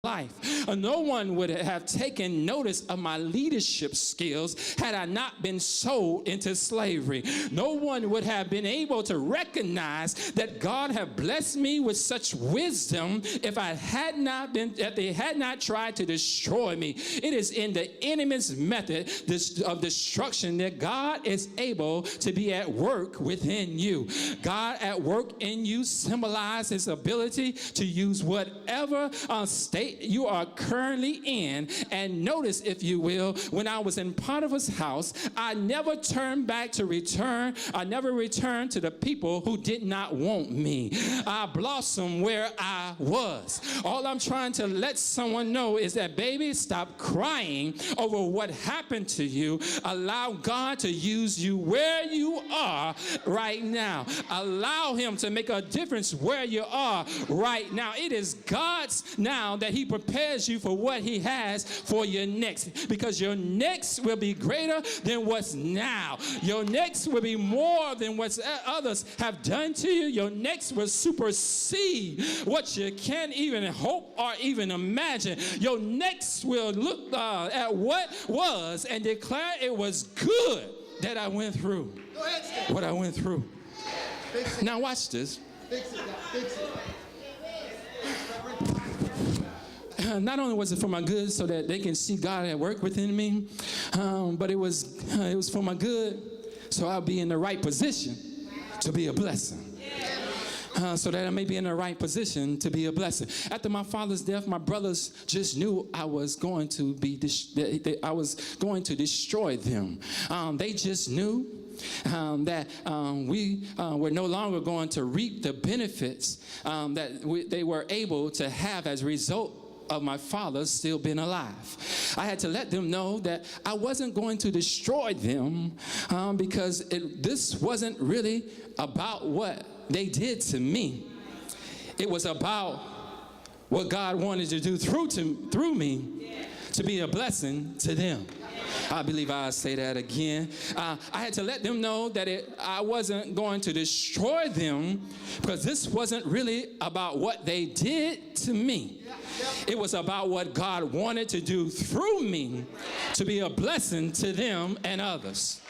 life. No one would have taken notice of my leadership skills had I not been sold into slavery. No one would have been able to recognize that God had blessed me with such wisdom if they had not tried to destroy me. It is in the enemy's method of destruction that God is able to be at work within you. God at work in you symbolizes his ability to use whatever state you are currently in. And notice, if you will, when I was in Potiphar's house, I never turned back to return. I never returned to the people who did not want me. I blossomed where I was. All I'm trying to let someone know is that, baby, stop crying over what happened to you. Allow God to use you where you are right now. Allow him to make a difference where you are right now. It is God's now that he prepares you for what he has for your next, because your next will be greater than what's now. Your next will be more than what others have done to you. Your next will supersede what you can't even hope or even imagine. Your next will look at what was and declare it was good that I went through what I went through. Now watch this. Fix it. Not only was it for my good so that they can see God at work within me, but it was for my good so I'll be in the right position to be a blessing. So that I may be in the right position to be a blessing. After my father's death, my brothers just knew I was going to destroy them. They just knew that we were no longer going to reap the benefits that they were able to have as a result of my father still being alive. I had to let them know that I wasn't going to destroy them because this wasn't really about what they did to me. It was about what God wanted to do through me to be a blessing to them. I believe I'll say that again. I had to let them know that I wasn't going to destroy them because this wasn't really about what they did to me. It was about what God wanted to do through me to be a blessing to them and others.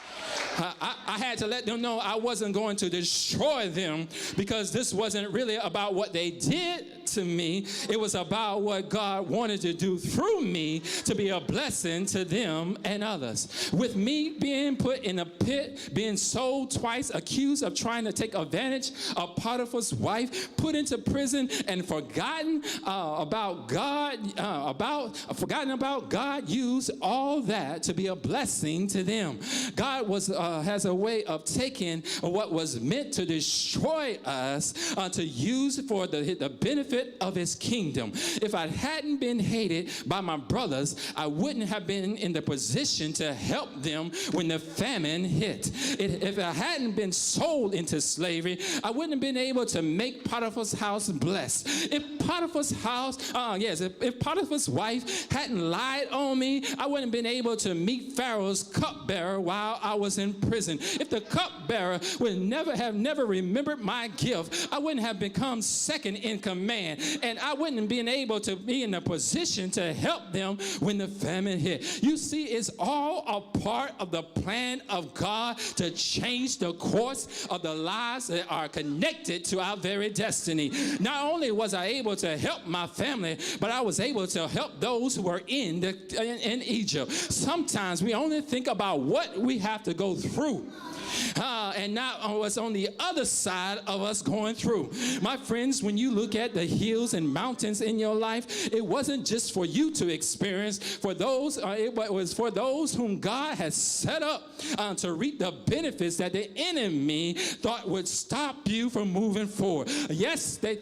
I had to let them know I wasn't going to destroy them because this wasn't really about what they did to me. It was about what God wanted to do through me to be a blessing to them and others. With me being put in a pit, being sold twice, accused of trying to take advantage of Potiphar's wife, put into prison, and forgotten about God, God used all that to be a blessing to them. God has a way of taking what was meant to destroy us to use for the benefit of his kingdom. If I hadn't been hated by my brothers, I wouldn't have been in the position to help them when the famine hit. If I hadn't been sold into slavery, I wouldn't have been able to make Potiphar's house blessed. If Potiphar's wife hadn't lied on me, I wouldn't have been able to meet Pharaoh's cupbearer while I was in prison. If the cupbearer would never remembered my gift, I wouldn't have become second in command, and I wouldn't have been able to be in a position to help them when the famine hit. You see, it's all a part of the plan of God to change the course of the lives that are connected to our very destiny. Not only was I able to help my family, but I was able to help those who were in Egypt. Sometimes we only think about what we have to go through and not what's on the other side of us going through. My friends, when you look at the hills and mountains in your life, it wasn't just for you to experience. It was for those whom God has set up to reap the benefits that the enemy thought would stop you from moving forward. Yes, he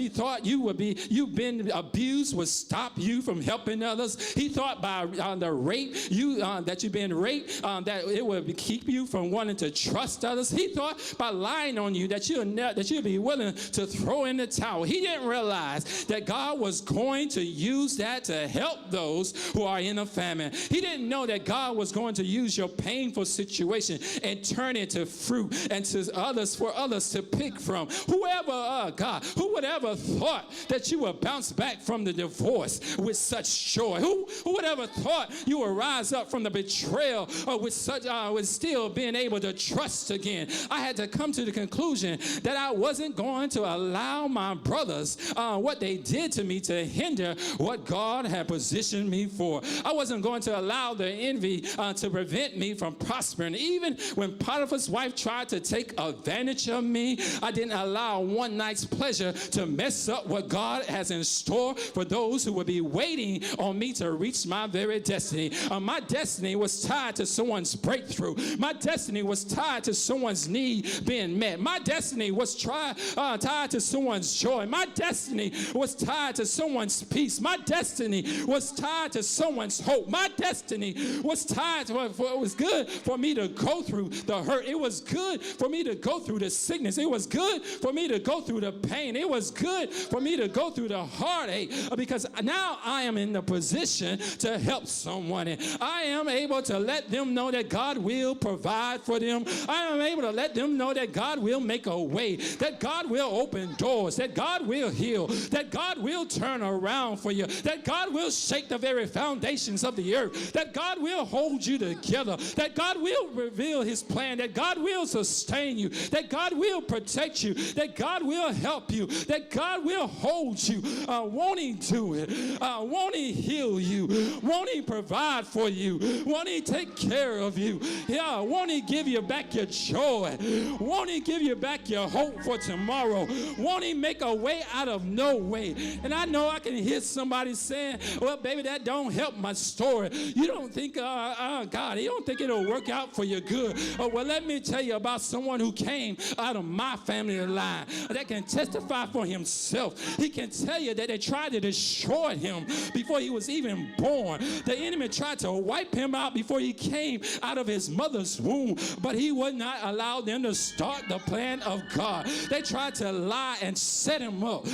thought you've been abused would stop you from helping others. He thought by the rape that you've been raped that it would keep you from from wanting to trust others. He thought by lying on you that you'd be willing to throw in the towel. He didn't realize that God was going to use that to help those who are in a famine. He didn't know that God was going to use your painful situation and turn it to fruit and to others, for others to pick from. Who would ever thought that you would bounce back from the divorce with such joy? Who would ever thought you would rise up from the betrayal with still being able to trust again? I had to come to the conclusion that I wasn't going to allow my brothers, what they did to me, to hinder what God had positioned me for. I wasn't going to allow the envy to prevent me from prospering. Even when Potiphar's wife tried to take advantage of me, I didn't allow one night's pleasure to mess up what God has in store for those who would be waiting on me to reach my very destiny. My destiny was tied to someone's breakthrough. My destiny was tied to someone's need being met. My destiny was tied to someone's joy. My destiny was tied to someone's peace. My destiny was tied to someone's hope. My destiny was tied to it was good for me to go through the hurt. It was good for me to go through the sickness. It was good for me to go through the pain. It was good for me to go through the heartache, because now I am in the position to help someone. And I am able to let them know that God will provide for them. I am able to let them know that God will make a way, that God will open doors, that God will heal, that God will turn around for you, that God will shake the very foundations of the earth, that God will hold you together, that God will reveal his plan, that God will sustain you, that God will protect you, that God will help you, that God will hold you. Won't he do it? Won't he heal you? Won't he provide for you? Won't he take care of you? Yeah, won't he give you back your joy? Won't he give you back your hope for tomorrow? Won't he make a way out of no way? And I know I can hear somebody saying, well, baby, that don't help my story. You don't think, God, you don't think it'll work out for your good. Well, let me tell you about someone who came out of my family line that can testify for himself. He can tell you that they tried to destroy him before he was even born. The enemy tried to wipe him out before he came out of his mother's womb, but he would not allow them to start the plan of God. They tried to lie and set him up,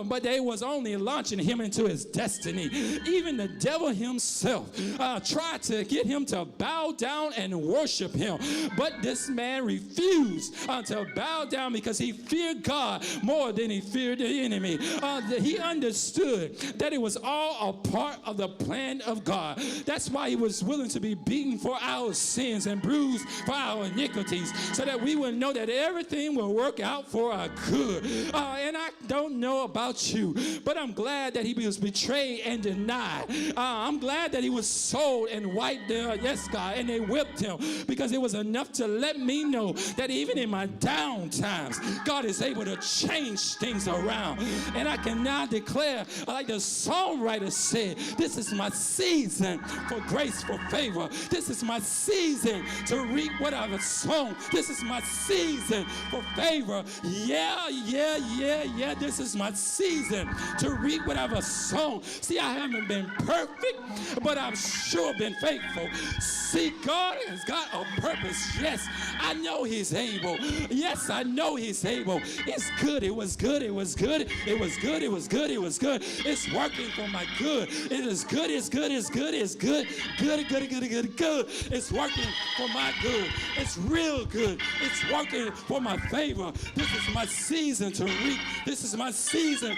but they was only launching him into his destiny. Even the devil himself tried to get him to bow down and worship him, but this man refused to bow down because he feared God more than he feared the enemy. He understood that it was all a part of the plan of God. That's why he was willing to be beaten for our sins and bruised for our iniquities, so that we would know that everything will work out for our good. And I don't know about you, but I'm glad that he was betrayed and denied. I'm glad that he was sold and wiped there, yes, God, and they whipped him, because it was enough to let me know that even in my down times, God is able to change things around. And I can now declare, like the songwriter said, this is my season for grace, for favor. This is my season to reap what I've sown. This is my season for favor. Yeah. This is my season to reap what I've sown. See, I haven't been perfect, but I've sure been faithful. See, God has got a purpose. Yes, I know he's able. Yes, I know he's able. It's good. It was good. It was good. It was good. It was good. It was good. It's working for my good. It is good. It's good. It's good. It's good. Good. It's working for my good. It's real good. It's working for my favor. This is my season to reap. This is my season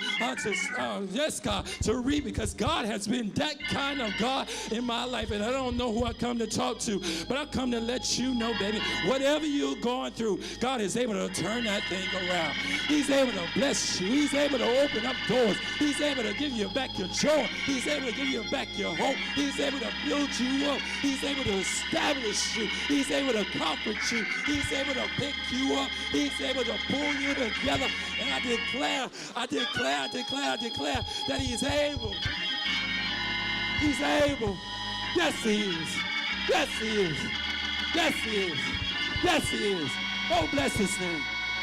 to reap, because God has been that kind of God in my life. And I don't know who I come to talk to, but I come to let you know, baby, whatever you're going through, God is able to turn that thing around. He's able to bless you. He's able to open up doors. He's able to give you back your joy. He's able to give you back your hope. He's able to build you up. He's able to establish you. He's able to comfort you. He's able to pick you up. He's able to pull you together. And I declare that he's able. He's able. Yes, he is. Yes, he is. Yes, he is. Yes, he is. Oh, bless his name.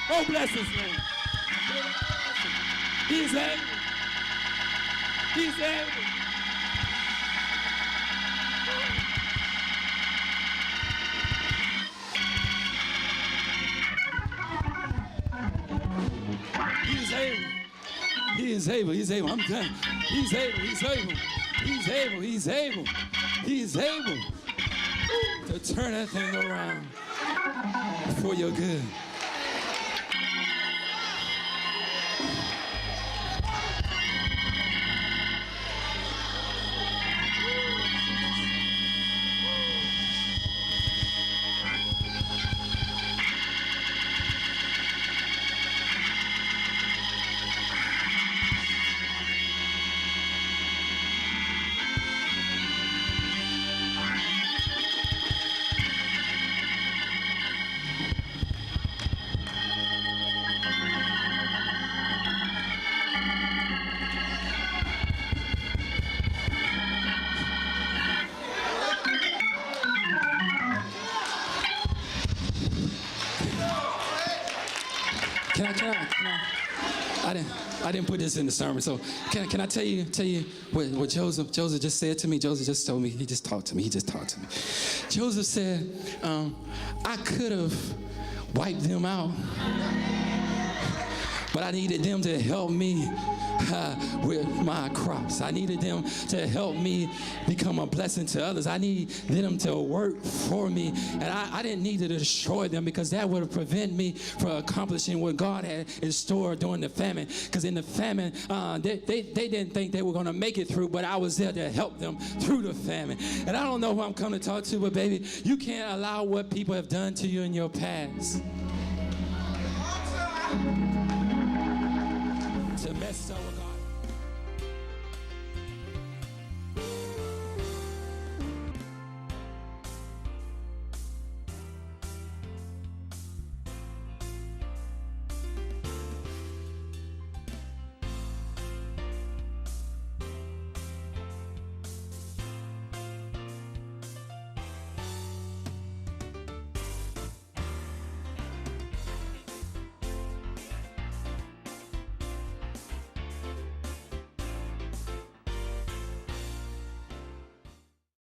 Oh, bless his name. He's able. He's able. is able. He's able. I'm done. He's able. He's able. He's able. He's able. He's able to turn that thing around for your good. I didn't put this in the sermon, so can I tell you what Joseph just said to me? Joseph just told me, he just talked to me. Joseph said, I could have wiped them out, but I needed them to help me with my crops. I needed them to help me become a blessing to others. I needed them to work for me, and I didn't need to destroy them, because that would have prevented me from accomplishing what God had in store during the famine. Because in the famine, they didn't think they were going to make it through, but I was there to help them through the famine. And I don't know who I'm coming to talk to, but baby, you can't allow what people have done to you in your past